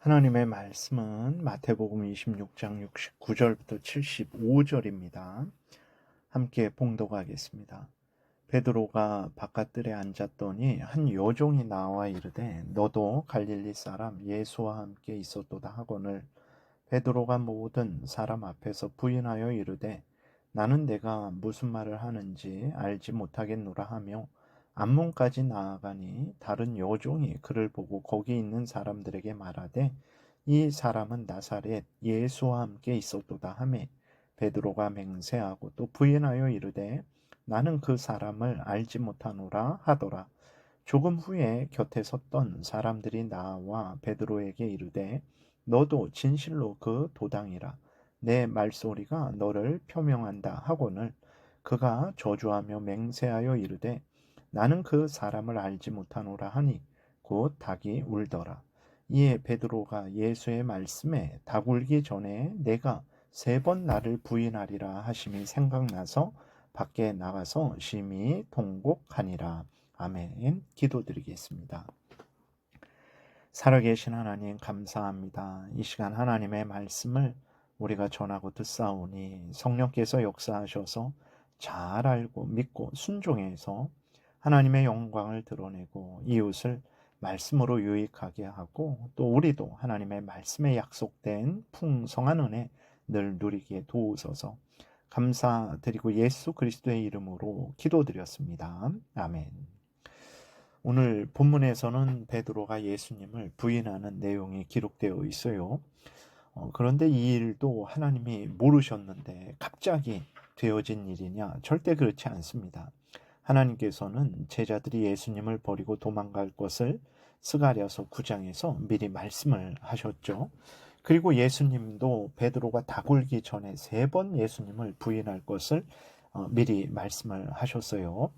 하나님의 말씀은 마태복음 26장 69절부터 75절입니다. 함께 봉독하겠습니다. 베드로가 바깥들에 앉았더니 한 여종이 나와 이르되 너도 갈릴리 사람 예수와 함께 있었도다 하거늘 베드로가 모든 사람 앞에서 부인하여 이르되 나는 내가 무슨 말을 하는지 알지 못하겠노라 하며 앞문까지 나아가니 다른 여종이 그를 보고 거기 있는 사람들에게 말하되 이 사람은 나사렛 예수와 함께 있었도다 하매 베드로가 맹세하고 또 부인하여 이르되 나는 그 사람을 알지 못하노라 하더라. 조금 후에 곁에 섰던 사람들이 나와 베드로에게 이르되 너도 진실로 그 도당이라 내 말소리가 너를 표명한다 하거늘 그가 저주하며 맹세하여 이르되 나는 그 사람을 알지 못하노라 하니 곧 닭이 울더라. 이에 베드로가 예수의 말씀에 닭 울기 전에 내가 3번 나를 부인하리라 하심이 생각나서 밖에 나가서 심히 통곡하니라. 아멘. 기도드리겠습니다. 살아계신 하나님 감사합니다. 이 시간 하나님의 말씀을 우리가 전하고 듣사오니 성령께서 역사하셔서 잘 알고 믿고 순종해서 하나님의 영광을 드러내고 이웃을 말씀으로 유익하게 하고 또 우리도 하나님의 말씀에 약속된 풍성한 은혜 늘 누리게 도우소서. 감사드리고 예수 그리스도의 이름으로 기도드렸습니다. 아멘. 오늘 본문에서는 베드로가 예수님을 부인하는 내용이 기록되어 있어요. 그런데 이 일도 하나님이 모르셨는데 갑자기 되어진 일이냐? 절대 그렇지 않습니다. 하나님께서는 제자들이 예수님을 버리고 도망갈 것을 스가랴서 9장에서 미리 말씀을 하셨죠. 그리고 예수님도 베드로가 닭 울기 전에 3번 예수님을 부인할 것을 미리 말씀을 하셨어요.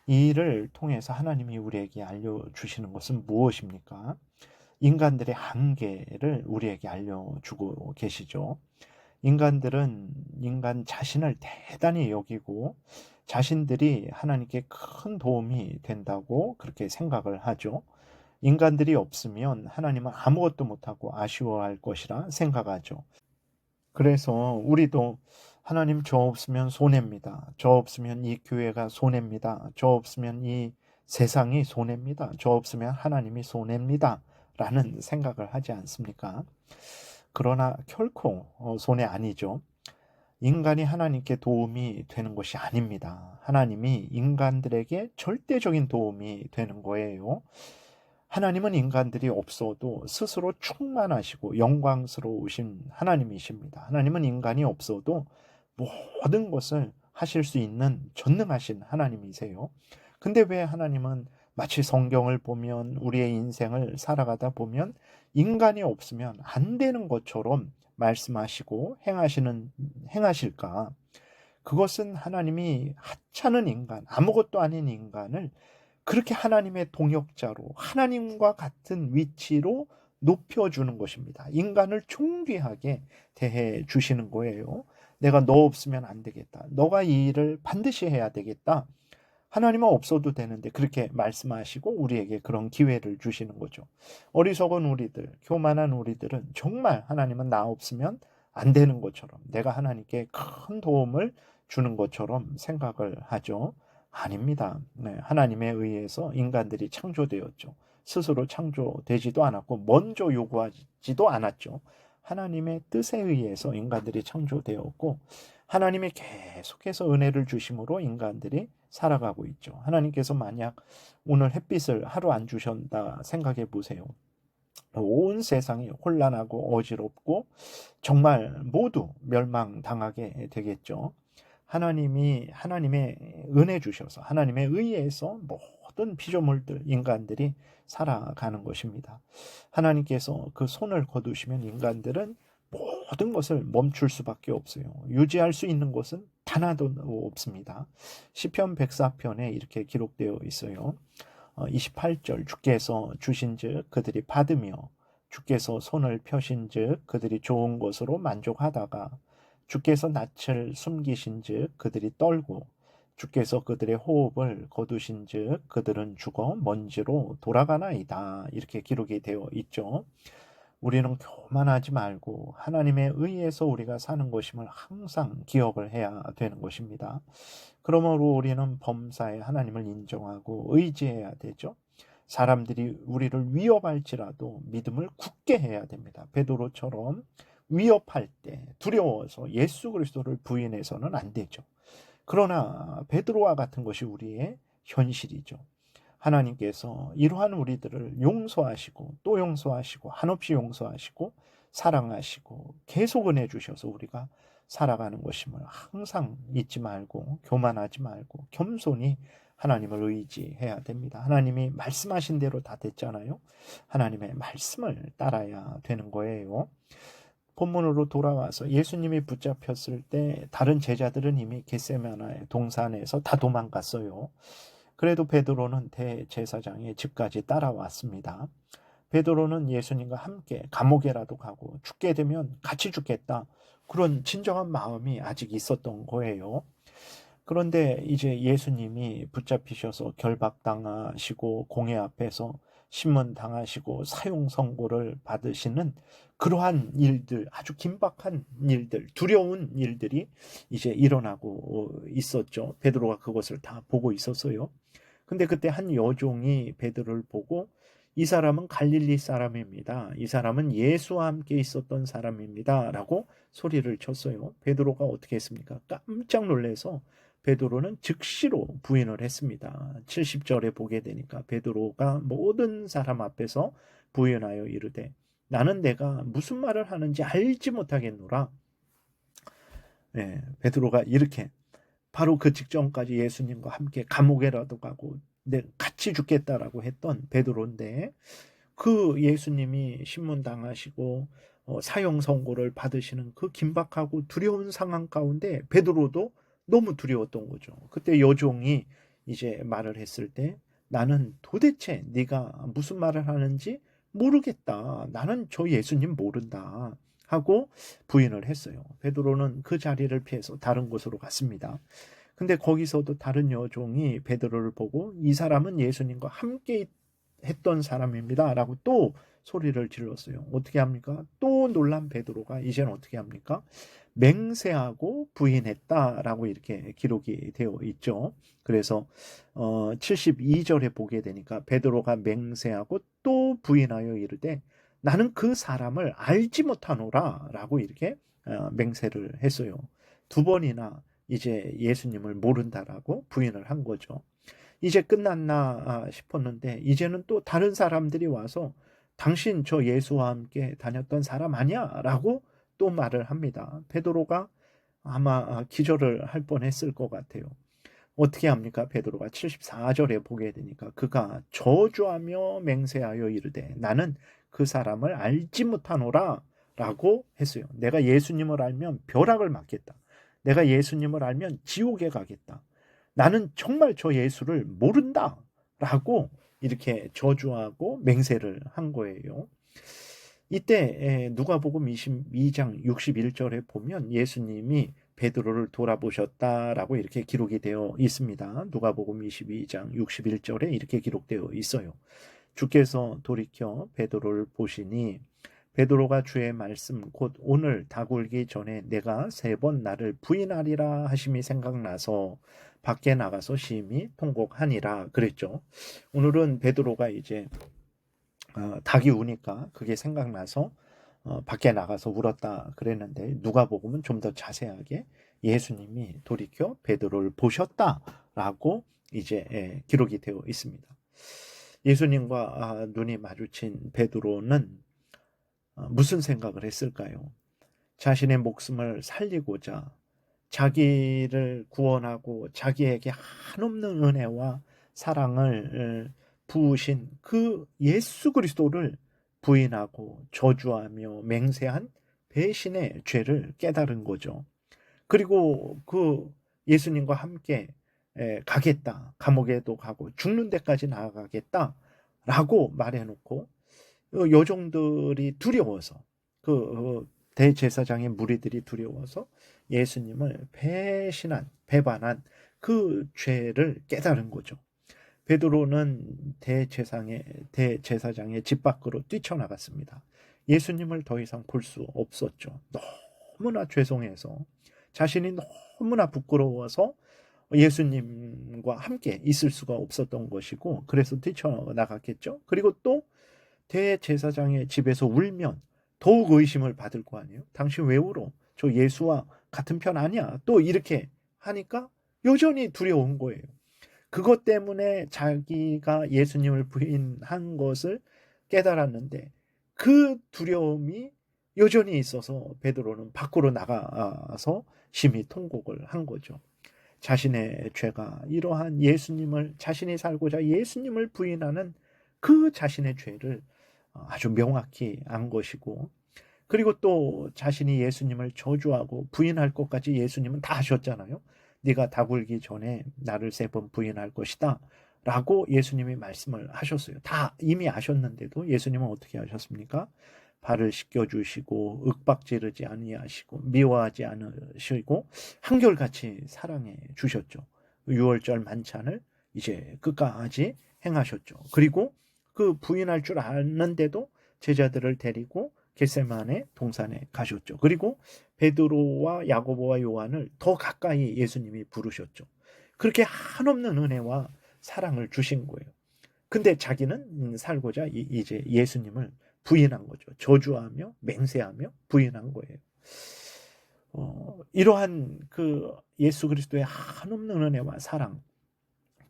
이 일을 통해서 하나님이 우리에게 알려주시는 것은 무엇입니까? 인간들의 한계를 우리에게 알려주고 계시죠. 인간들은 인간 자신을 대단히 여기고 자신들이 하나님께 큰 도움이 된다고 그렇게 생각을 하죠. 인간들이 없으면 하나님은 아무것도 못하고 아쉬워할 것이라 생각하죠. 그래서 우리도 하나님 저 없으면 손해입니다. 저 없으면 이 교회가 손해입니다. 저 없으면 이 세상이 손해입니다. 저 없으면 하나님이 손해입니다. 라는 생각을 하지 않습니까? 그러나 결코 손해 아니죠. 인간이 하나님께 도움이 되는 것이 아닙니다. 하나님이 인간들에게 절대적인 도움이 되는 거예요. 하나님은 인간들이 없어도 스스로 충만하시고 영광스러우신 하나님이십니다. 하나님은 인간이 없어도 모든 것을 하실 수 있는 전능하신 하나님이세요. 근데 왜 하나님은 마치 성경을 보면 우리의 인생을 살아가다 보면 인간이 없으면 안 되는 것처럼 말씀하시고 행하실까? 그것은 하나님이 하찮은 인간, 아무것도 아닌 인간을 그렇게 하나님의 동역자로 하나님과 같은 위치로 높여주는 것입니다. 인간을 존귀하게 대해 주시는 거예요. 내가 너 없으면 안 되겠다. 너가 이 일을 반드시 해야 되겠다. 하나님은 없어도 되는데 그렇게 말씀하시고 우리에게 그런 기회를 주시는 거죠. 어리석은 우리들, 교만한 우리들은 정말 하나님은 나 없으면 안 되는 것처럼 내가 하나님께 큰 도움을 주는 것처럼 생각을 하죠. 아닙니다. 네, 하나님에 의해서 인간들이 창조되었죠. 스스로 창조되지도 않았고 먼저 요구하지도 않았죠. 하나님의 뜻에 의해서 인간들이 창조되었고 하나님이 계속해서 은혜를 주심으로 인간들이 살아가고 있죠. 하나님께서 만약 오늘 햇빛을 하루 안 주셨다 생각해 보세요. 온 세상이 혼란하고 어지럽고 정말 모두 멸망당하게 되겠죠. 하나님의 은혜 주셔서 하나님에 의해서 모든 피조물들 인간들이 살아가는 것입니다. 하나님께서 그 손을 거두시면 인간들은 모든 것을 멈출 수밖에 없어요. 유지할 수 있는 것은 단 하나도 없습니다. 시편 104편에 이렇게 기록되어 있어요. 28절 주께서 주신즉 그들이 받으며 주께서 손을 펴신즉 그들이 좋은 것으로 만족하다가 주께서 낯을 숨기신즉 그들이 떨고 주께서 그들의 호흡을 거두신즉 그들은 죽어 먼지로 돌아가나이다. 이렇게 기록이 되어 있죠. 우리는 교만하지 말고 하나님의 의에서 우리가 사는 것임을 항상 기억을 해야 되는 것입니다. 그러므로 우리는 범사에 하나님을 인정하고 의지해야 되죠. 사람들이 우리를 위협할지라도 믿음을 굳게 해야 됩니다. 베드로처럼 위협할 때 두려워서 예수 그리스도를 부인해서는 안 되죠. 그러나 베드로와 같은 것이 우리의 현실이죠. 하나님께서 이러한 우리들을 용서하시고 또 용서하시고 한없이 용서하시고 사랑하시고 계속 은혜 주셔서 우리가 살아가는 것임을 항상 잊지 말고 교만하지 말고 겸손히 하나님을 의지해야 됩니다. 하나님이 말씀하신 대로 다 됐잖아요. 하나님의 말씀을 따라야 되는 거예요. 본문으로 돌아와서 예수님이 붙잡혔을 때 다른 제자들은 이미 겟세마네 동산에서 다 도망갔어요. 그래도 베드로는 대제사장의 집까지 따라왔습니다. 베드로는 예수님과 함께 감옥에라도 가고 죽게 되면 같이 죽겠다. 그런 진정한 마음이 아직 있었던 거예요. 그런데 이제 예수님이 붙잡히셔서 결박당하시고 공회 앞에서 신문당하시고 사형 선고를 받으시는 그러한 일들, 아주 긴박한 일들, 두려운 일들이 이제 일어나고 있었죠. 베드로가 그것을 다 보고 있었어요. 근데 그때 한 여종이 베드로를 보고 이 사람은 갈릴리 사람입니다. 이 사람은 예수와 함께 있었던 사람입니다. 라고 소리를 쳤어요. 베드로가 어떻게 했습니까? 깜짝 놀라서 베드로는 즉시로 부인을 했습니다. 70절에 보게 되니까 베드로가 모든 사람 앞에서 부인하여 이르되 나는 내가 무슨 말을 하는지 알지 못하겠노라. 네, 베드로가 이렇게 바로 그 직전까지 예수님과 함께 감옥에라도 가고 같이 죽겠다라고 했던 베드로인데 그 예수님이 신문당하시고 사형 선고를 받으시는 그 긴박하고 두려운 상황 가운데 베드로도 너무 두려웠던 거죠. 그때 여종이 이제 말을 했을 때 나는 도대체 네가 무슨 말을 하는지 모르겠다. 나는 저 예수님 모른다. 하고 부인을 했어요. 베드로는 그 자리를 피해서 다른 곳으로 갔습니다. 근데 거기서도 다른 여종이 베드로를 보고 이 사람은 예수님과 함께 했던 사람입니다. 라고 또 소리를 질렀어요. 어떻게 합니까? 또 놀란 베드로가 이제는 어떻게 합니까? 맹세하고 부인했다라고 이렇게 기록이 되어 있죠. 그래서 72절에 보게 되니까 베드로가 맹세하고 또 부인하여 이르되 나는 그 사람을 알지 못하노라 라고 이렇게 맹세를 했어요. 두 번이나 이제 예수님을 모른다라고 부인을 한 거죠. 이제 끝났나 싶었는데 이제는 또 다른 사람들이 와서 당신 저 예수와 함께 다녔던 사람 아니야? 라고 또 말을 합니다. 베드로가 아마 기절을 할 뻔했을 것 같아요. 어떻게 합니까? 베드로가 74절에 보게 되니까 그가 저주하며 맹세하여 이르되 나는 그 사람을 알지 못하노라 라고 했어요. 내가 예수님을 알면 벼락을 맞겠다. 내가 예수님을 알면 지옥에 가겠다. 나는 정말 저 예수를 모른다 라고 이렇게 저주하고 맹세를 한 거예요. 이때 누가복음 22장 61절에 보면 예수님이 베드로를 돌아보셨다라고 이렇게 기록이 되어 있습니다. 누가복음 22장 61절에 이렇게 기록되어 있어요. 주께서 돌이켜 베드로를 보시니 베드로가 주의 말씀 곧 오늘 닭울기 전에 내가 3번 나를 부인하리라 하심이 생각나서 밖에 나가서 심히 통곡하니라 그랬죠. 오늘은 베드로가 이제 닭이 우니까 그게 생각나서 밖에 나가서 울었다 그랬는데 누가복음은 좀 더 자세하게 예수님이 돌이켜 베드로를 보셨다라고 이제 기록이 되어 있습니다. 예수님과 눈이 마주친 베드로는 무슨 생각을 했을까요? 자신의 목숨을 살리고자 자기를 구원하고 자기에게 한없는 은혜와 사랑을 부으신 그 예수 그리스도를 부인하고 저주하며 맹세한 배신의 죄를 깨달은 거죠. 그리고 그 예수님과 함께 가겠다. 감옥에도 가고 죽는 데까지 나아가겠다라고 말해놓고 여종들이 두려워서 그 대제사장의 무리들이 두려워서 예수님을 배반한 그 죄를 깨달은 거죠. 베드로는 대제사장의 집 밖으로 뛰쳐나갔습니다. 예수님을 더 이상 볼 수 없었죠. 너무나 죄송해서, 자신이 너무나 부끄러워서 예수님과 함께 있을 수가 없었던 것이고, 그래서 뛰쳐나갔겠죠. 그리고 또 대제사장의 집에서 울면 더욱 의심을 받을 거 아니에요. 당신 왜 울어? 저 예수와 같은 편 아니야. 또 이렇게 하니까 여전히 두려운 거예요. 그것 때문에 자기가 예수님을 부인한 것을 깨달았는데 그 두려움이 여전히 있어서 베드로는 밖으로 나가서 심히 통곡을 한 거죠. 자신의 죄가 이러한 예수님을, 자신이 살고자 예수님을 부인하는 그 자신의 죄를 아주 명확히 안 것이고, 그리고 또 자신이 예수님을 저주하고 부인할 것까지 예수님은 다 하셨잖아요. 네가 다 굴기 전에 나를 3번 부인할 것이다 라고 예수님이 말씀을 하셨어요. 다 이미 아셨는데도 예수님은 어떻게 하셨습니까? 발을 씻겨주시고 윽박지르지 아니하시고 미워하지 않으시고 한결같이 사랑해 주셨죠. 유월절 만찬을 이제 끝까지 행하셨죠. 그리고 그 부인할 줄 아는데도 제자들을 데리고 겟세마네 동산에 가셨죠. 그리고 베드로와 야고보와 요한을 더 가까이 예수님이 부르셨죠. 그렇게 한없는 은혜와 사랑을 주신 거예요. 근데 자기는 살고자 이제 예수님을 부인한 거죠. 저주하며 맹세하며 부인한 거예요. 이러한 그 예수 그리스도의 한없는 은혜와 사랑,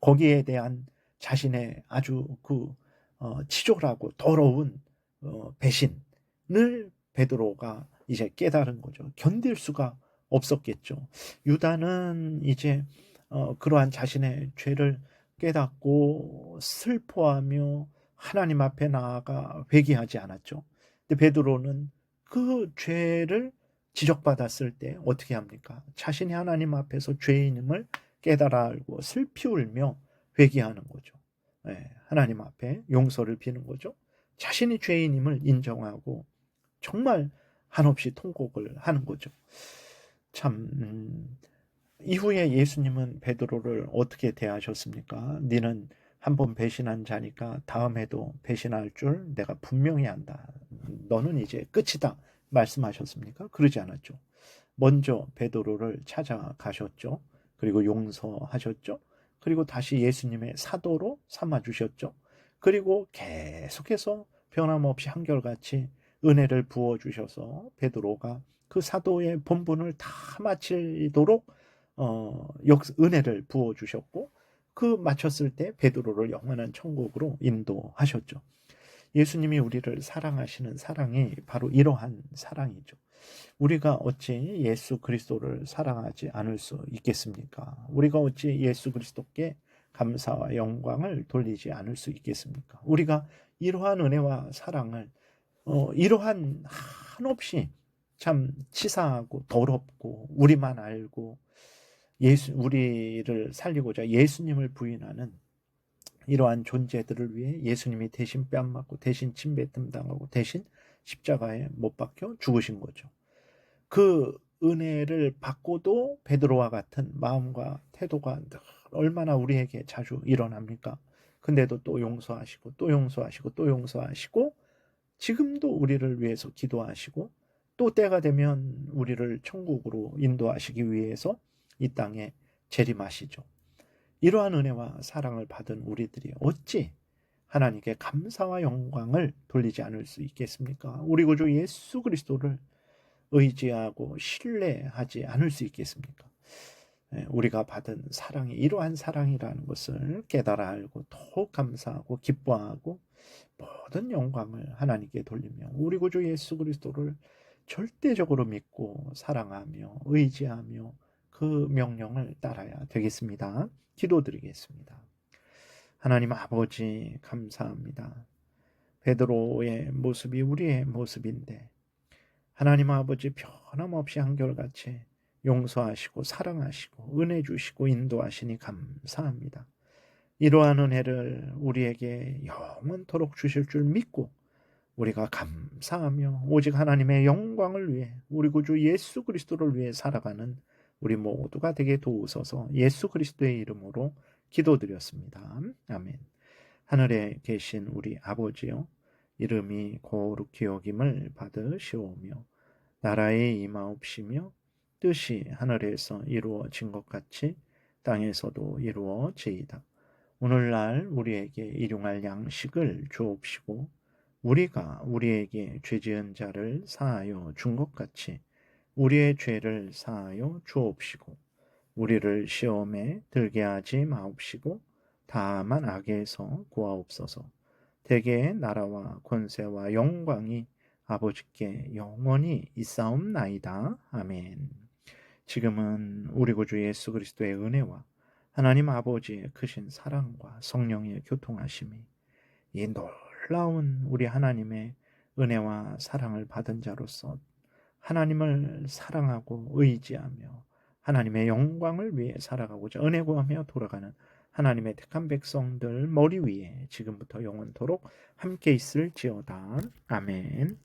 거기에 대한 자신의 아주 치졸하고 더러운 배신을 베드로가 이제 깨달은 거죠. 견딜 수가 없었겠죠. 유다는 이제 그러한 자신의 죄를 깨닫고 슬퍼하며 하나님 앞에 나아가 회개하지 않았죠. 근데 베드로는 그 죄를 지적받았을 때 어떻게 합니까? 자신이 하나님 앞에서 죄인임을 깨달아 알고 슬피 울며 회개하는 거죠. 하나님 앞에 용서를 비는 거죠. 자신이 죄인임을 인정하고 정말 한없이 통곡을 하는 거죠. 참, 이후에 예수님은 베드로를 어떻게 대하셨습니까? 너는 한번 배신한 자니까 다음에도 배신할 줄 내가 분명히 안다. 너는 이제 끝이다. 말씀하셨습니까? 그러지 않았죠. 먼저 베드로를 찾아가셨죠. 그리고 용서하셨죠. 그리고 다시 예수님의 사도로 삼아주셨죠. 그리고 계속해서 변함없이 한결같이 은혜를 부어주셔서 베드로가 그 사도의 본분을 다 마치도록 은혜를 부어주셨고, 그 마쳤을 때 베드로를 영원한 천국으로 인도하셨죠. 예수님이 우리를 사랑하시는 사랑이 바로 이러한 사랑이죠. 우리가 어찌 예수 그리스도를 사랑하지 않을 수 있겠습니까? 우리가 어찌 예수 그리스도께 감사와 영광을 돌리지 않을 수 있겠습니까? 우리가 이러한 은혜와 사랑을 이러한 한없이 참 치사하고 더럽고 우리만 알고 우리를 살리고자 예수님을 부인하는 이러한 존재들을 위해 예수님이 대신 뺨 맞고 대신 침뱉음 당하고 대신 십자가에 못 박혀 죽으신 거죠. 그 은혜를 받고도 베드로와 같은 마음과 태도가 얼마나 우리에게 자주 일어납니까? 근데도 또 용서하시고 또 용서하시고 또 용서하시고 지금도 우리를 위해서 기도하시고 또 때가 되면 우리를 천국으로 인도하시기 위해서 이 땅에 재림하시죠. 이러한 은혜와 사랑을 받은 우리들이 어찌 하나님께 감사와 영광을 돌리지 않을 수 있겠습니까? 우리 구주 예수 그리스도를 의지하고 신뢰하지 않을 수 있겠습니까? 우리가 받은 사랑이 이러한 사랑이라는 것을 깨달아 알고 더욱 감사하고 기뻐하고 모든 영광을 하나님께 돌리며 우리 구주 예수 그리스도를 절대적으로 믿고 사랑하며 의지하며 그 명령을 따라야 되겠습니다. 기도드리겠습니다. 하나님 아버지 감사합니다. 베드로의 모습이 우리의 모습인데 하나님 아버지 변함없이 한결같이 용서하시고 사랑하시고 은혜 주시고 인도하시니 감사합니다. 이러한 은혜를 우리에게 영원토록 주실 줄 믿고 우리가 감사하며 오직 하나님의 영광을 위해 우리 구주 예수 그리스도를 위해 살아가는 우리 모두가 되게 도우소서. 예수 그리스도의 이름으로 기도드렸습니다. 아멘. 하늘에 계신 우리 아버지요, 이름이 거룩히 여김을 받으시오며 나라에 임하옵시며 뜻이 하늘에서 이루어진 것 같이 땅에서도 이루어지이다. 오늘날 우리에게 일용할 양식을 주옵시고 우리가 우리에게 죄지은 자를 사하여 준 것 같이 우리의 죄를 사하여 주옵시고 우리를 시험에 들게 하지 마옵시고 다만 악에서 구하옵소서. 대개의 나라와 권세와 영광이 아버지께 영원히 있사옵나이다. 아멘. 지금은 우리 구주 예수 그리스도의 은혜와 하나님 아버지의 크신 사랑과 성령의 교통하심이 이 놀라운 우리 하나님의 은혜와 사랑을 받은 자로서 하나님을 사랑하고 의지하며 하나님의 영광을 위해 살아가고자 은혜 구하며 돌아가는 하나님의 택한 백성들 머리 위에 지금부터 영원토록 함께 있을지어다. 아멘.